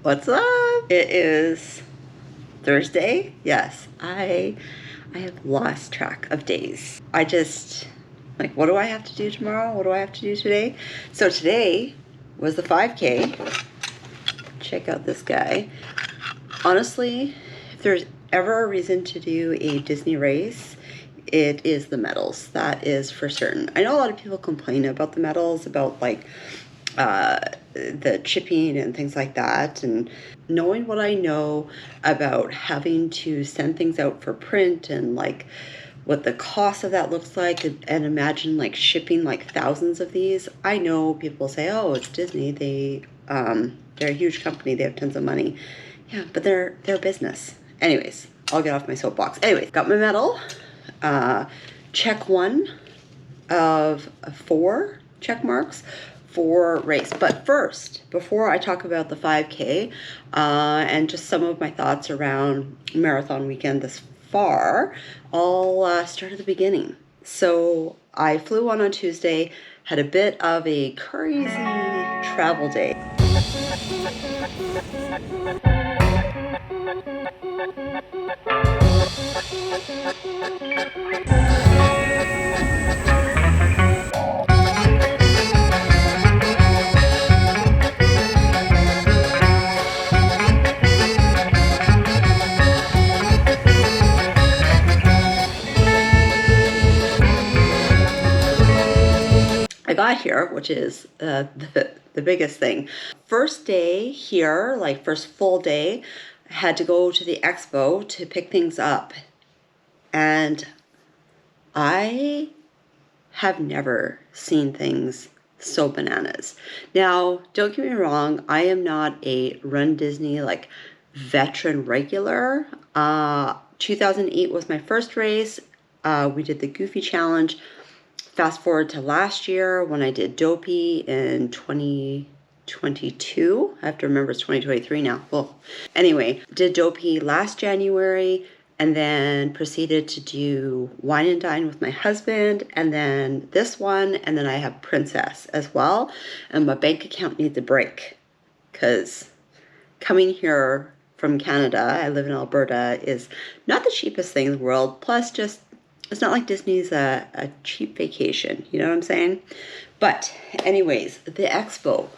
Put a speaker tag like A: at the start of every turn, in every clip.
A: What's up? It is Thursday. Yes, I have lost track of days. I just what do I have to do tomorrow? What do I have to do today? So today was the 5K. Check out this guy. Honestly, if there's ever a reason to do a Disney race, it is the medals. That is for certain. I know a lot of people complain about the medals, about the chipping and things like that, and knowing what I know about having to send things out for print and what the cost of that looks like, and imagine shipping thousands of these. I know people say, oh, it's Disney, they're a huge company, they have tons of money. Yeah, but they're a business. Anyways, I'll get off my soapbox. Anyways, got my medal. Check one of 4 check marks for race. But first, before I talk about the 5K and just some of my thoughts around marathon weekend this far, I'll start at the beginning. So I flew on Tuesday, had a bit of a crazy travel day. I got here, which is the biggest thing. First day here, first full day, I had to go to the Expo to pick things up. And I have never seen things so bananas. Now, don't get me wrong, I am not a Run Disney veteran regular. 2008 was my first race. We did the Goofy Challenge. Fast forward to last year when I did Dopey in 2022. I have to remember it's 2023 now. Well, anyway, did Dopey last January and then proceeded to do Wine and Dine with my husband, and then this one, and then I have Princess as well. And my bank account needs a break because coming here from Canada, I live in Alberta, is not the cheapest thing in the world. Plus, just it's not like Disney's a cheap vacation, you know what I'm saying? But anyways, the Expo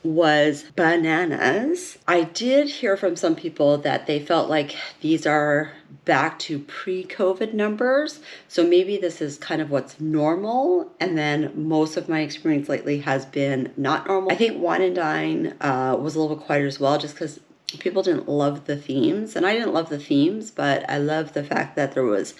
A: was bananas. I did hear from some people that they felt like these are back to pre-COVID numbers. So maybe this is kind of what's normal. And then most of my experience lately has been not normal. I think Wine and Dine was a little bit quieter as well, just because people didn't love the themes. And I didn't love the themes, but I love the fact that there was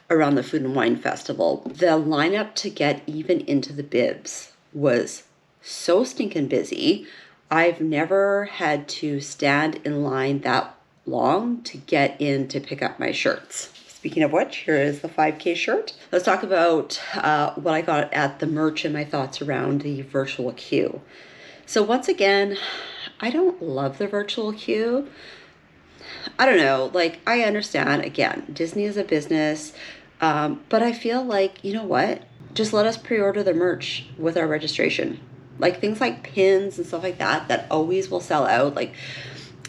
A: around the Food and Wine Festival. The lineup to get even into the bibs was so stinking busy. I've never had to stand in line that long to get in to pick up my shirts. Speaking of which, here is the 5K shirt. Let's talk about what I got at the merch and my thoughts around the virtual queue. So once again, I don't love the virtual queue. I don't know, I understand, again, Disney is a business, but I feel you know what? Just let us pre-order the merch with our registration. Things like pins and stuff like that, that always will sell out.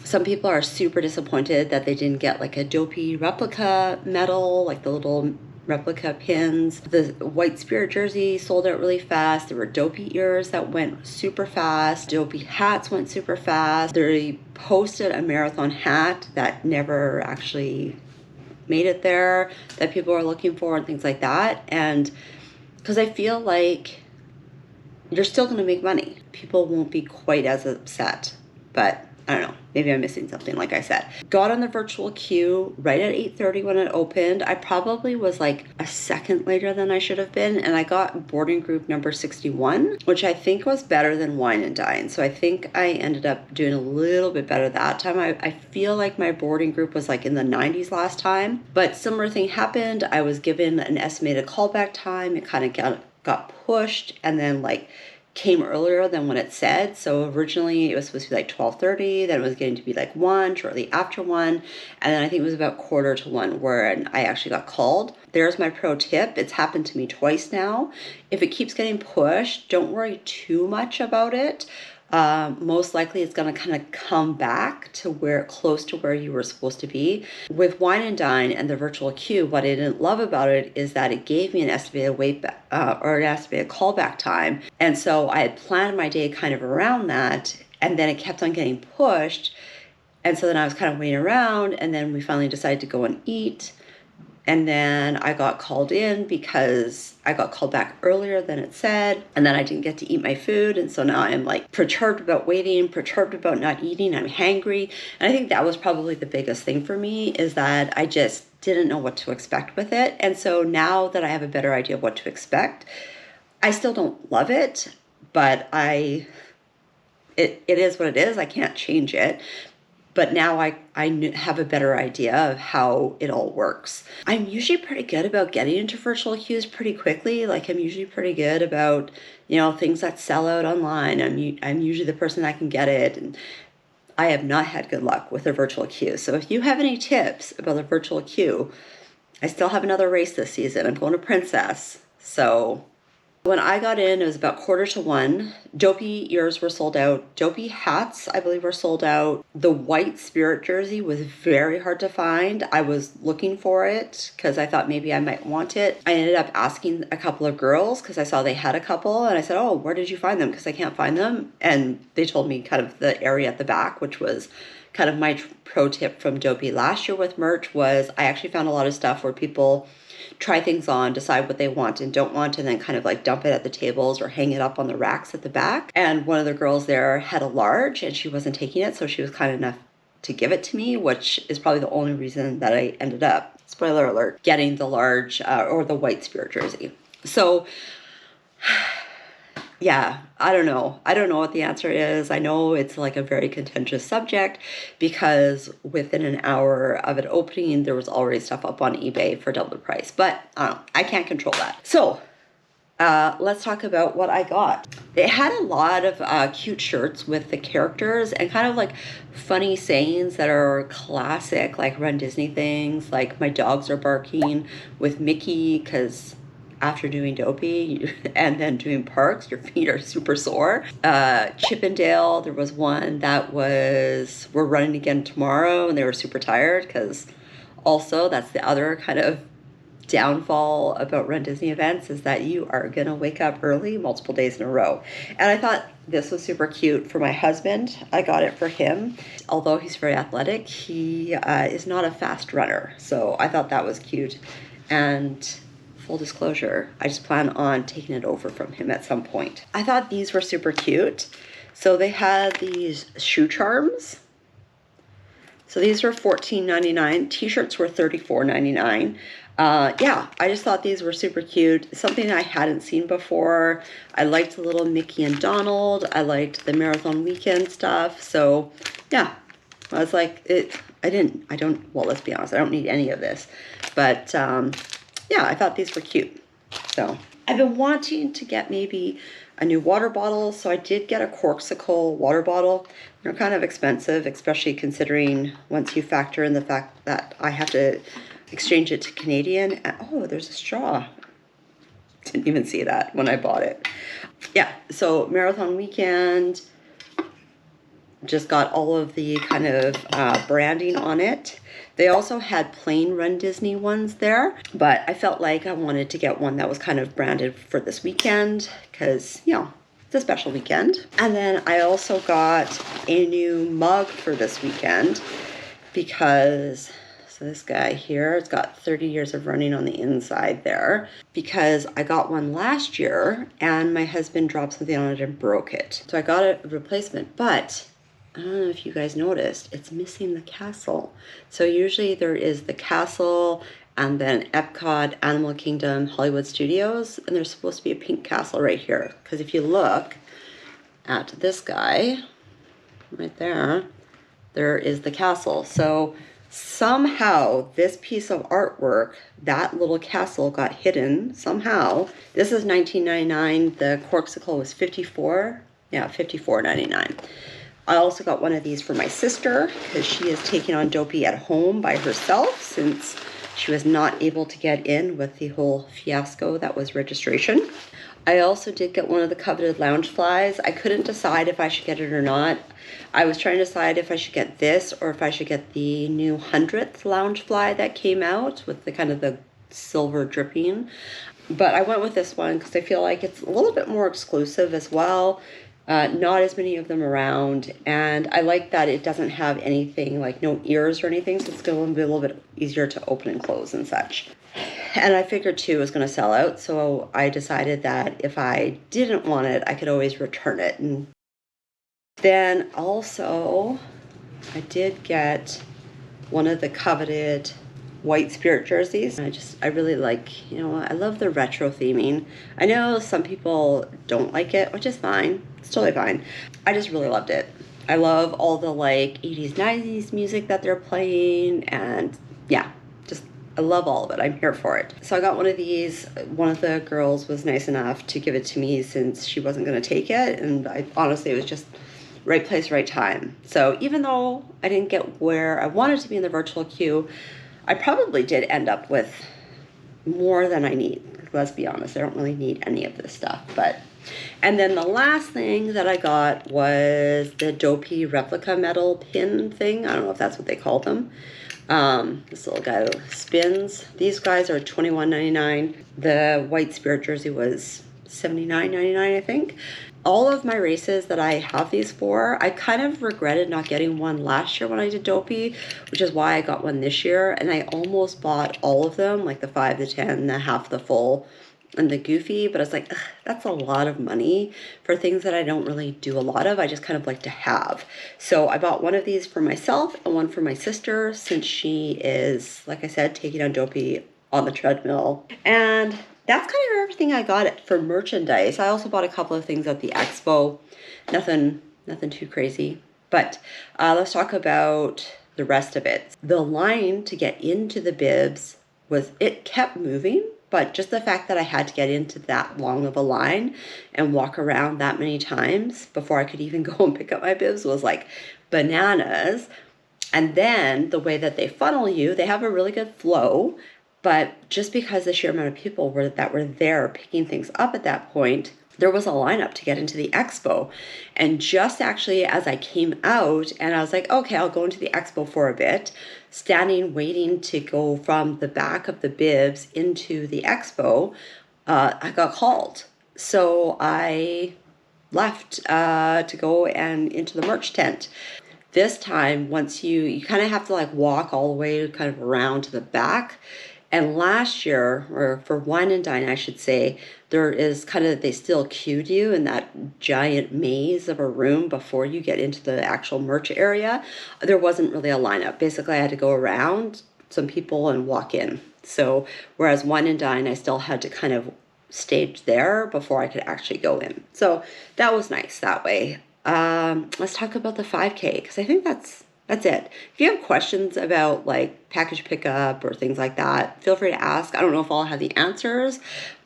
A: Some people are super disappointed that they didn't get a Dopey replica medal, the little replica pins. The White Spirit jersey sold out really fast. There were Dopey ears that went super fast. Dopey hats went super fast. They posted a marathon hat that never actually made it there, that people are looking for and things like that. And because I feel you're still going to make money. People won't be quite as upset, but I don't know. Maybe I'm missing something, like I said. Got on the virtual queue right at 8:30 when it opened. I probably was a second later than I should have been, and I got boarding group number 61, which I think was better than Wine and Dine. So I think I ended up doing a little bit better that time. I feel like my boarding group was in the 90s last time, but similar thing happened. I was given an estimated callback time. It kind of got pushed, and then came earlier than what it said. So originally it was supposed to be 12:30, then it was getting to be 1, shortly after 1, and then I think it was about 1:45 where I actually got called. There's my pro tip. It's happened to me twice now. If it keeps getting pushed, don't worry too much about it. most likely it's going to kind of come back to where close to where you were supposed to be. With Wine and Dine and the virtual queue, what I didn't love about it is that it gave me an estimated or an estimated callback time. And so I had planned my day kind of around that, and then it kept on getting pushed. And so then I was kind of waiting around, and then we finally decided to go and eat. And then I got called in because I got called back earlier than it said. And then I didn't get to eat my food. And so now I'm like perturbed about waiting, perturbed about not eating. I'm hangry. And I think that was probably the biggest thing for me, is that I just didn't know what to expect with it. And so now that I have a better idea of what to expect, I still don't love it, but it is what it is. I can't change it. But now I have a better idea of how it all works. I'm usually pretty good about getting into virtual queues pretty quickly. Like, I'm usually pretty good about, things that sell out online. I'm usually the person that can get it. And I have not had good luck with a virtual queue. So if you have any tips about a virtual queue, I still have another race this season. I'm going to Princess. So when I got in, it was about 1:45. Dopey ears were sold out. Dopey hats, I believe, were sold out. The white spirit jersey was very hard to find. I was looking for it because I thought maybe I might want it. I ended up asking a couple of girls because I saw they had a couple, and I said, "Oh, where did you find them?" Because I can't find them. And they told me kind of the area at the back, which was kind of my pro tip from Dopey last year with merch. Was I actually found a lot of stuff where people try things on, decide what they want and don't want, and then kind of like dump it at the tables or hang it up on the racks at the back. And one of the girls there had a large and she wasn't taking it, so she was kind enough to give it to me, which is probably the only reason that I ended up, spoiler alert, getting the large or the white spirit jersey. So yeah, I don't know. I don't know what the answer is. I know it's like a very contentious subject because within an hour of it opening, there was already stuff up on eBay for double the price. But I can't control that. So let's talk about what I got. It had a lot of cute shirts with the characters and kind of like funny sayings that are classic, like Run Disney things, like "my dogs are barking" with Mickey, because after doing Dopey and then doing parks, your feet are super sore. Chippendale, there was one that was, "we're running again tomorrow," and they were super tired, because also that's the other kind of downfall about Run Disney events, is that you are going to wake up early multiple days in a row. And I thought this was super cute for my husband. I got it for him. Although he's very athletic, he is not a fast runner. So I thought that was cute. And full disclosure, I just plan on taking it over from him at some point. I thought these were super cute. So they had these shoe charms. So these were $14.99. T-shirts were $34.99. Yeah, I just thought these were super cute. Something I hadn't seen before. I liked the little Mickey and Donald. I liked the Marathon Weekend stuff. So yeah, I was like, well, let's be honest, I don't need any of this. But yeah, I thought these were cute. So I've been wanting to get maybe a new water bottle. So I did get a Corksicle water bottle. They're kind of expensive, especially considering once you factor in the fact that I have to exchange it to Canadian. Oh, there's a straw. Didn't even see that when I bought it. Yeah, so Marathon Weekend. Just got all of the kind of branding on it. They also had plain Run Disney ones there, but I felt like I wanted to get one that was kind of branded for this weekend because, it's a special weekend. And then I also got a new mug for this weekend because, so this guy here, it's got 30 years of running on the inside there, because I got one last year and my husband dropped something on it and broke it. So I got a replacement, but I don't know if you guys noticed, it's missing the castle. So usually there is the castle and then Epcot, Animal Kingdom, Hollywood Studios, and there's supposed to be a pink castle right here. Because if you look at this guy, right there, there is the castle. So somehow this piece of artwork, that little castle got hidden somehow. This is $19.99. The Corksicle was $54. Yeah, $54.99. I also got one of these for my sister because she is taking on Dopey at home by herself since she was not able to get in with the whole fiasco that was registration. I also did get one of the coveted lounge flies. I couldn't decide if I should get it or not. I was trying to decide if I should get this or if I should get the new 100th lounge fly that came out with the kind of the silver dripping. But I went with this one because I feel like it's a little bit more exclusive as well. Not as many of them around, and I like that it doesn't have anything like no ears or anything, so it's going to be a little bit easier to open and close and such. And I figured too it was going to sell out, so I decided that if I didn't want it, I could always return it. And then also, I did get one of the coveted white spirit jerseys. I really like, you know, I love the retro theming. I know some people don't like it, which is fine. It's totally fine. I just really loved it. I love all the like 80s, 90s music that they're playing, and yeah, just I love all of it. I'm here for it. So I got one of these. One of the girls was nice enough to give it to me since she wasn't going to take it, and I honestly, it was just right place, right time. So even though I didn't get where I wanted to be in the virtual queue, I probably did end up with more than I need. Let's be honest, I don't really need any of this stuff. And then the last thing that I got was the Dopey replica metal pin thing. I don't know if that's what they call them. This little guy spins. These guys are $21.99. The white spirit jersey was $79.99, I think. All of my races that I have these for, I kind of regretted not getting one last year when I did Dopey, which is why I got one this year. And I almost bought all of them, like the 5, the 10, the half, the full, and the goofy. But I was like, ugh, that's a lot of money for things that I don't really do a lot of. I just kind of like to have. So I bought one of these for myself and one for my sister, since she is, like I said, taking on Dopey on the treadmill. And that's kind of everything I got for merchandise. I also bought a couple of things at the Expo. Nothing too crazy. But let's talk about the rest of it. The line to get into the bibs it kept moving, but just the fact that I had to get into that long of a line and walk around that many times before I could even go and pick up my bibs was like bananas. And then the way that they funnel you, they have a really good flow. But just because the sheer amount of people that were there picking things up at that point, there was a lineup to get into the Expo. And just actually as I came out and I was like, okay, I'll go into the Expo for a bit, standing waiting to go from the back of the bibs into the Expo, I got called. So I left to go and into the merch tent. This time, once you kind of have to like walk all the way kind of around to the back. And last year, or for Wine and Dine, I should say, there is kind of, they still queued you in that giant maze of a room before you get into the actual merch area. There wasn't really a lineup. Basically, I had to go around some people and walk in. So, whereas Wine and Dine, I still had to kind of stage there before I could actually go in. So, that was nice that way. Let's talk about the 5K, because I think that's it. If you have questions about like package pickup or things like that, feel free to ask. I don't know if I'll have the answers,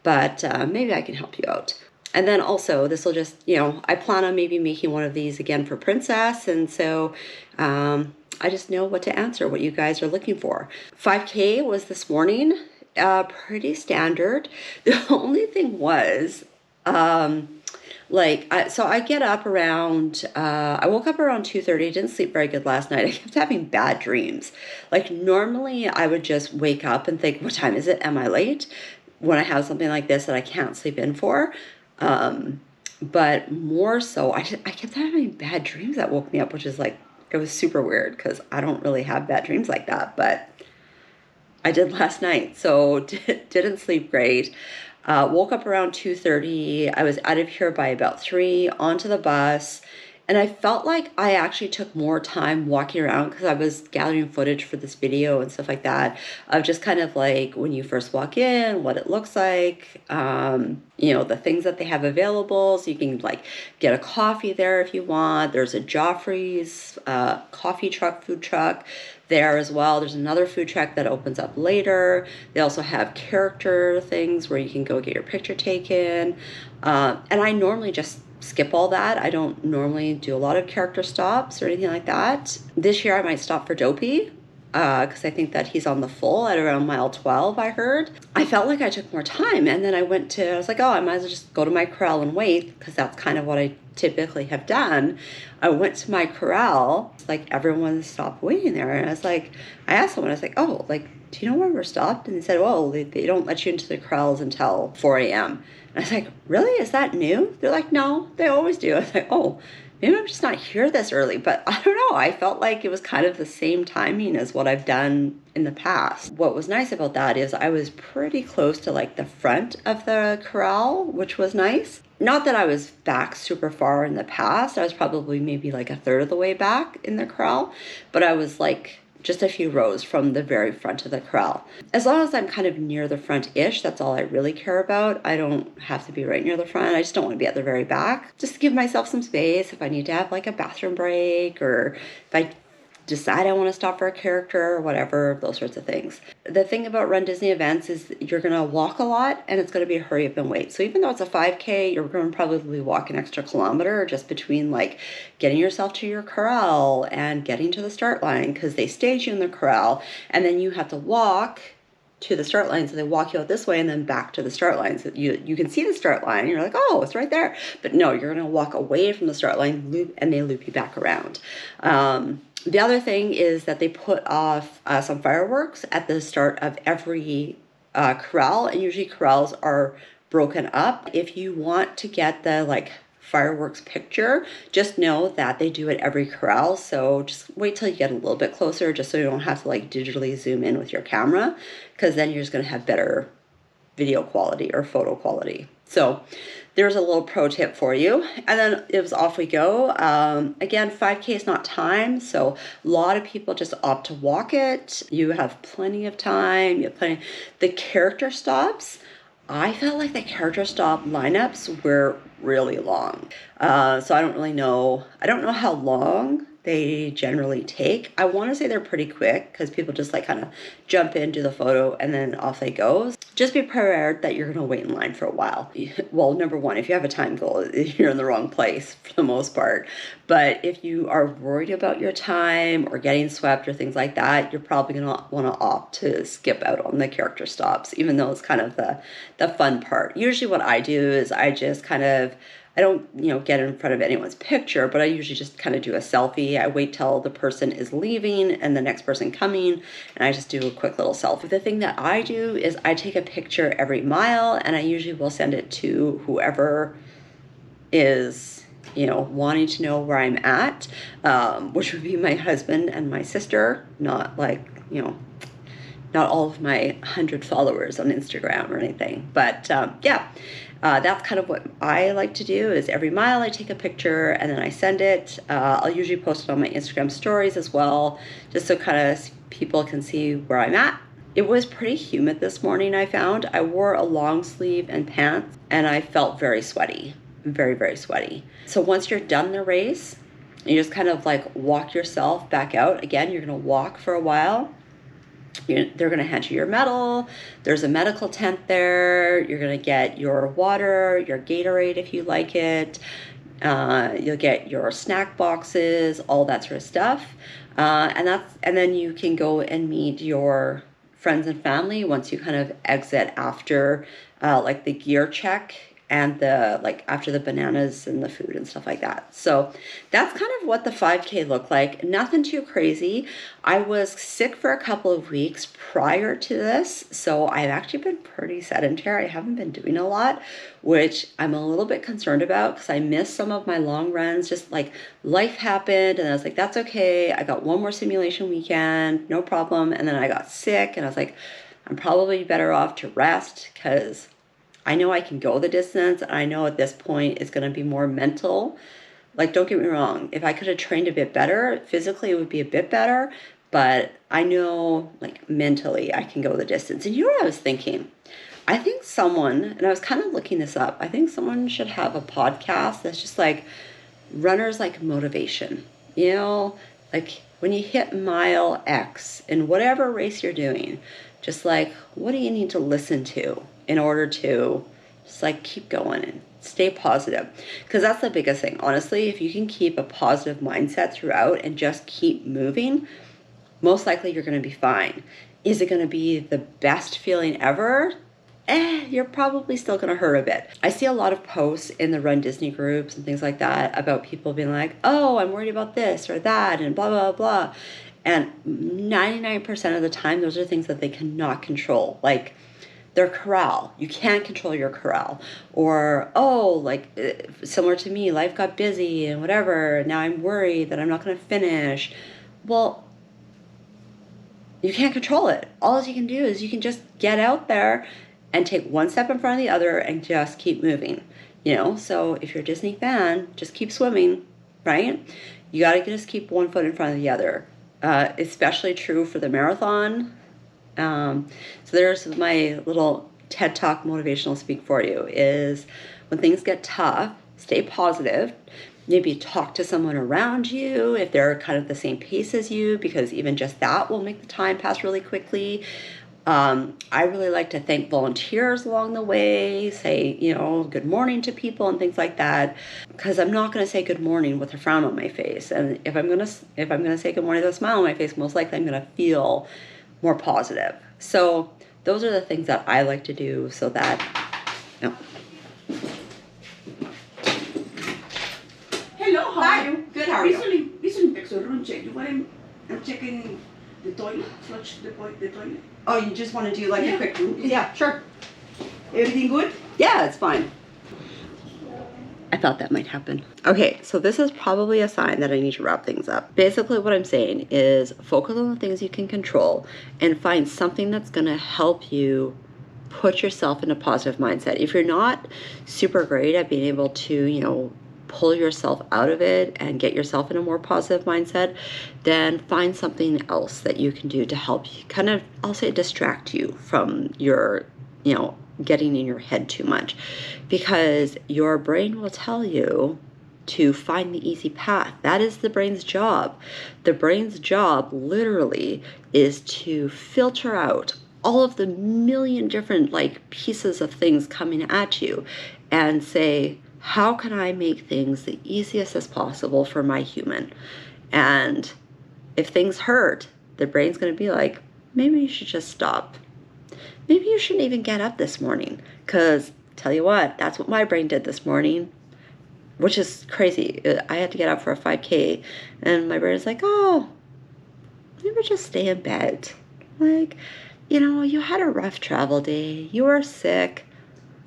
A: but maybe I can help you out. And then also, this will just, you know, I plan on maybe making one of these again for Princess. And so I just know what to answer, what you guys are looking for. 5K was this morning, pretty standard. The only thing was, so I get up around, I woke up around 2:30, didn't sleep very good last night. I kept having bad dreams. Like normally I would just wake up and think, what time is it? Am I late? When I have something like this that I can't sleep in for. But more so, I kept having bad dreams that woke me up, which is like, it was super weird because I don't really have bad dreams like that, but I did last night. So didn't sleep great. Woke up around 2:30. I was out of here by about 3, onto the bus. And I felt like I actually took more time walking around because I was gathering footage for this video and stuff like that, of just kind of like when you first walk in, what it looks like, you know, the things that they have available. So you can like get a coffee there if you want. There's a Joffrey's coffee truck, food truck there as well. There's another food truck that opens up later. They also have character things where you can go get your picture taken. And I normally just skip all that. I don't normally do a lot of character stops or anything like that. This year I might stop for Dopey, because I think that he's on the full at around mile 12, I heard. I felt like I took more time, and then I was like, oh, I might as well just go to my corral and wait, because that's kind of what I typically have done. I went to my corral, like everyone stopped waiting there, and I asked someone, I was like, oh, like, do you know where we're stopped? And they said, well, they don't let you into the corrals until 4 a.m. And I was like, really? Is that new? They're like, no, they always do. I was like, oh, maybe I'm just not here this early, but I don't know. I felt like it was kind of the same timing as what I've done in the past. What was nice about that is I was pretty close to like the front of the corral, which was nice. Not that I was back super far in the past. I was probably maybe like a third of the way back in the corral, but I was like just a few rows from the very front of the corral. As long as I'm kind of near the front-ish, that's all I really care about. I don't have to be right near the front. I just don't want to be at the very back. Just to give myself some space if I need to have like a bathroom break, or if I decide I want to stop for a character or whatever, those sorts of things. The thing about Run Disney events is you're going to walk a lot, and it's going to be a hurry up and wait. So even though it's a 5K, you're going to probably walk an extra kilometer just between like getting yourself to your corral and getting to the start line, because they stage you in the corral and then you have to walk to the start line. So they walk you out this way and then back to the start line. So you can see the start line. You're like, oh, it's right there. But no, you're going to walk away from the start line, loop, and they loop you back around. The other thing is that they put off some fireworks at the start of every corral, and usually corrals are broken up. If you want to get the like fireworks picture, just know that they do it every corral. So just wait till you get a little bit closer, just so you don't have to like digitally zoom in with your camera, because then you're just going to have better video quality or photo quality. So there's a little pro tip for you. And then it was off we go. Again, 5K is not time, so a lot of people just opt to walk it. You have plenty of time. You have plenty. The character stops, I felt like the character stop lineups were really long. So I don't really know. I don't know how long they generally take. I want to say they're pretty quick, because people just like kind of jump in, do the photo, and then off they go. Just be prepared that you're going to wait in line for a while. Well, number one, if you have a time goal, you're in the wrong place for the most part. But if you are worried about your time or getting swept or things like that, you're probably going to want to opt to skip out on the character stops, even though it's kind of the fun part. Usually what I do is I just kind of, I don't, get in front of anyone's picture, but I usually just kind of do a selfie. I wait till the person is leaving and the next person coming, and I just do a quick little selfie. The thing that I do is I take a picture every mile, and I usually will send it to whoever is, wanting to know where I'm at, which would be my husband and my sister, not like, not all of my 100 followers on Instagram or anything. But that's kind of what I like to do, is every mile I take a picture and then I send it. I'll usually post it on my Instagram stories as well, just so kind of people can see where I'm at. It was pretty humid this morning, I found. I wore a long sleeve and pants, and I felt very sweaty, very, very sweaty. So once you're done the race, you just kind of like walk yourself back out. Again, you're going to walk for a while. They're going to hand you your medal. There's a medical tent there. You're going to get your water, your Gatorade if you like it. You'll get your snack boxes, all that sort of stuff. And then you can go and meet your friends and family once you kind of exit after like the gear check and after the bananas and the food and stuff like that. So that's kind of what the 5K looked like. Nothing too crazy. I was sick for a couple of weeks prior to this, so I've actually been pretty sedentary. I haven't been doing a lot, which I'm a little bit concerned about, because I missed some of my long runs. Just like life happened, and I was like, that's okay. I got one more simulation weekend, no problem. And then I got sick, and I was like, I'm probably better off to rest, because I know I can go the distance. I know at this point it's going to be more mental. Like, don't get me wrong. If I could have trained a bit better, physically it would be a bit better. But I know, like, mentally I can go the distance. And you know what I was thinking? I think someone, and I was kind of looking this up, I think someone should have a podcast that's just like runners like motivation. Like when you hit mile X in whatever race you're doing, just like, what do you need to listen to in order to just like keep going and stay positive? Because that's the biggest thing. Honestly, if you can keep a positive mindset throughout and just keep moving, most likely you're going to be fine. Is it going to be the best feeling ever? You're probably still going to hurt a bit. I see a lot of posts in the Run Disney groups and things like that about people being like, oh, I'm worried about this or that and blah, blah, blah. And 99% of the time, those are things that they cannot control. Like their corral. You can't control your corral. Or, oh, like similar to me, life got busy and whatever. Now I'm worried that I'm not going to finish. Well, you can't control it. All you can do is you can just get out there and take one step in front of the other and just keep moving. You know, so if you're a Disney fan, just keep swimming, right? You got to just keep one foot in front of the other. Especially true for the marathon. So there's my little TED Talk motivational speak for you is when things get tough, stay positive. Maybe talk to someone around you if they're kind of the same pace as you, because even just that will make the time pass really quickly. I really like to thank volunteers along the way, say, you know, good morning to people and things like that, because I'm not going to say good morning with a frown on my face. And if I'm going to say good morning with a smile on my face, most likely I'm going to feel more positive. So those are the things that I like to do so that, no.
B: Hello, how
A: Hi.
B: are you?
A: Good, how are you?
B: Recently, Expo room check. You want I'm checking the toilet, flush the toilet.
A: Oh, you just want to do like a quick,
B: Yeah.
A: sure.
B: Everything good?
A: Yeah, it's fine. I thought that might happen. Okay, so this is probably a sign that I need to wrap things up. Basically what I'm saying is focus on the things you can control and find something that's going to help you put yourself in a positive mindset. If you're not super great at being able to, you know, pull yourself out of it and get yourself in a more positive mindset, then find something else that you can do to help you kind of, I'll say, distract you from your, you know, getting in your head too much, because your brain will tell you to find the easy path. That is the brain's job. The brain's job literally is to filter out all of the million different like pieces of things coming at you and say, how can I make things the easiest as possible for my human? And if things hurt, the brain's going to be like, maybe you should just stop. Maybe you shouldn't even get up this morning, because tell you what, that's what my brain did this morning, which is crazy. I had to get up for a 5K and my brain is like, oh, maybe just stay in bed. Like, you know, you had a rough travel day. You were sick.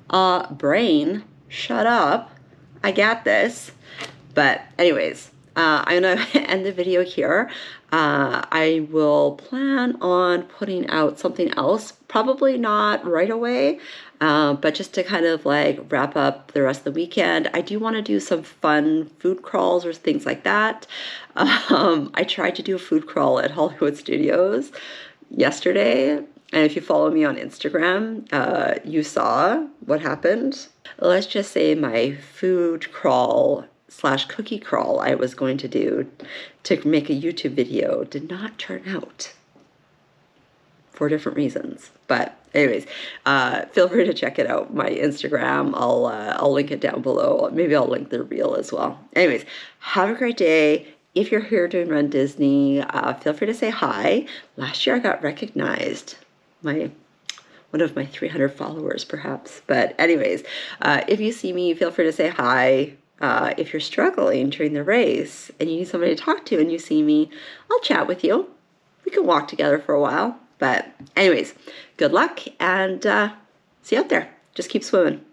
A: Brain, shut up. I got this. But anyways, I'm going to end the video here. I will plan on putting out something else, probably not right away, but just to kind of like wrap up the rest of the weekend. I do want to do some fun food crawls or things like that. I tried to do a food crawl at Hollywood Studios yesterday. And if you follow me on Instagram, you saw what happened. Let's just say my food crawl / cookie crawl I was going to do to make a YouTube video did not turn out for different reasons. But anyways, feel free to check it out. My Instagram, I'll link it down below. Maybe I'll link the reel as well. Anyways, have a great day. If you're here doing Run Disney, feel free to say hi. Last year I got recognized. One of my 300 followers perhaps. But anyways, if you see me, feel free to say hi. If you're struggling during the race and you need somebody to talk to and you see me, I'll chat with you. We can walk together for a while. But anyways, good luck and see you out there. Just keep swimming.